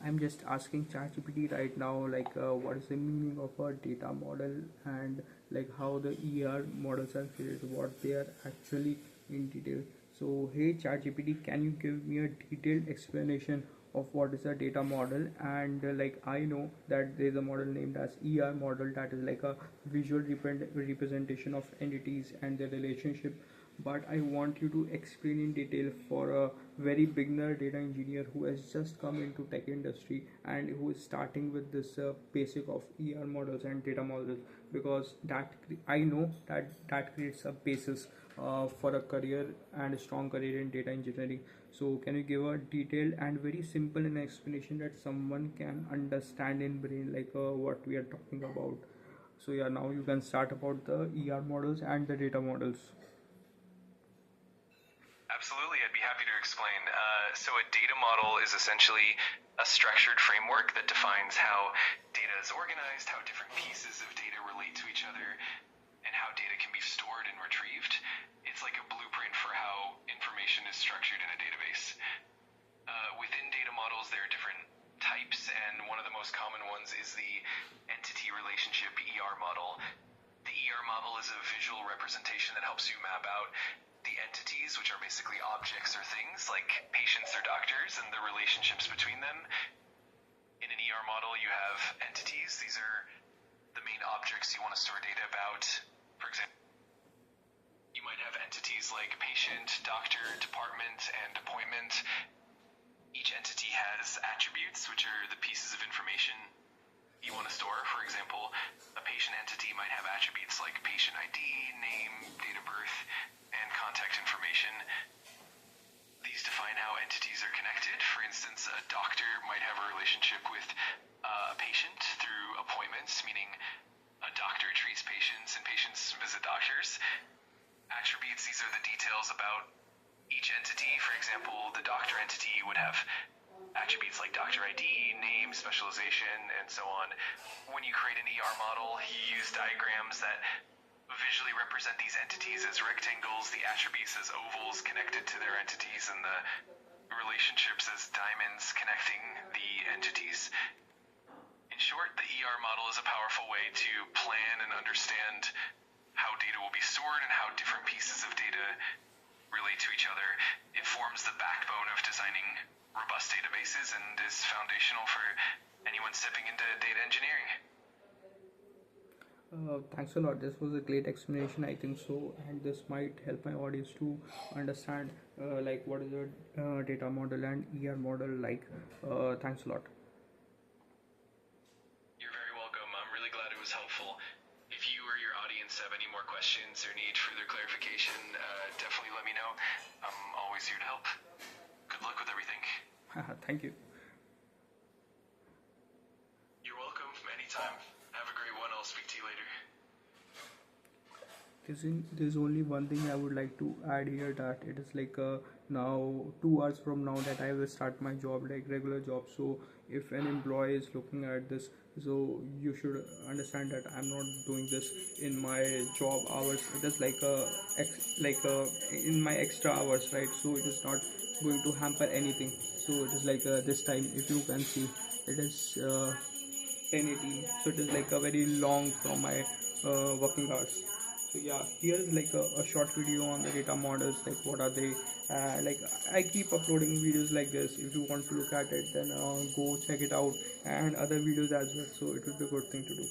I'm just asking ChatGPT right now, like what is the meaning of a data model, and like how the ER models are created, what they are actually in detail. So hey ChatGPT, can you give me a detailed explanation of what is a data model? And like I know that there is a model named as ER model, that is like a visual representation of entities and their relationship, but I want you to explain in detail for a very beginner data engineer who has just come into tech industry and who is starting with this basic of ER models and data models, because that I know that that creates a basis for a career and a strong career in data engineering. So can you give a detailed and very simple an explanation that someone can understand in brain, like what we are talking about? So yeah, now you can start about the ER models and the data models. Absolutely, I'd be happy to explain. So a data model is essentially a structured framework that defines how data is organized, how different pieces of data relate to each other, and how data can be stored and retrieved. It's like a blueprint for how information is structured in a database. Within data models, there are different types, and one of the most common ones is the entity relationship model. The model is a visual representation that helps you map out the entities, which are basically objects or things like patients or doctors, and the relationships between them. In an model, you have entities. These are the main objects you want to store data about. For example, you might have entities like patient, doctor, department, and appointment. Each entity has attributes, which are the pieces of information you want to store. For example, a patient entity might have attributes like patient ID, name, date of birth, and contact information. These define how entities are connected. For instance, a doctor might have a relationship with a patient through appointments, meaning a doctor treats patients and patients visit doctors. Attributes, these are the details about each entity. For example, the doctor entity would have attributes like doctor ID, name, specialization, and so on. When you create an model, you use diagrams that visually represent these entities as rectangles, the attributes as ovals connected to their entities, and the relationships as diamonds connecting the entities. In short, the model is a powerful way to plan and understand how data will be stored and how different pieces of data relate to each other. It forms the backbone of designing robust databases and is foundational for anyone stepping into data engineering. Thanks a lot. This was a great explanation, I think so, and this might help my audience to understand like what is a data model and ER model like. Thanks a lot. You're very welcome. I'm really glad it was helpful. If you or your audience have any more questions or need further clarification, definitely let me know. I'm always here to help. Good luck with everything. Thank you. You're welcome. Anytime. Have a great one. I'll speak to you later. There's only one thing I would like to add here, that it is like now 2 hours from now that I will start my job, like regular job. So if an employee is looking at this, so you should understand that I'm not doing this in my job hours. It is like in my extra hours, right? So it is not going to hamper anything. So it is like this time, if you can see, it is 10:18. So it is like a very long from my working hours. So yeah, here's like a short video on the data models, like what are they. Like I keep uploading videos like this. If you want to look at it, then go check it out, and other videos as well, so it will be a good thing to do.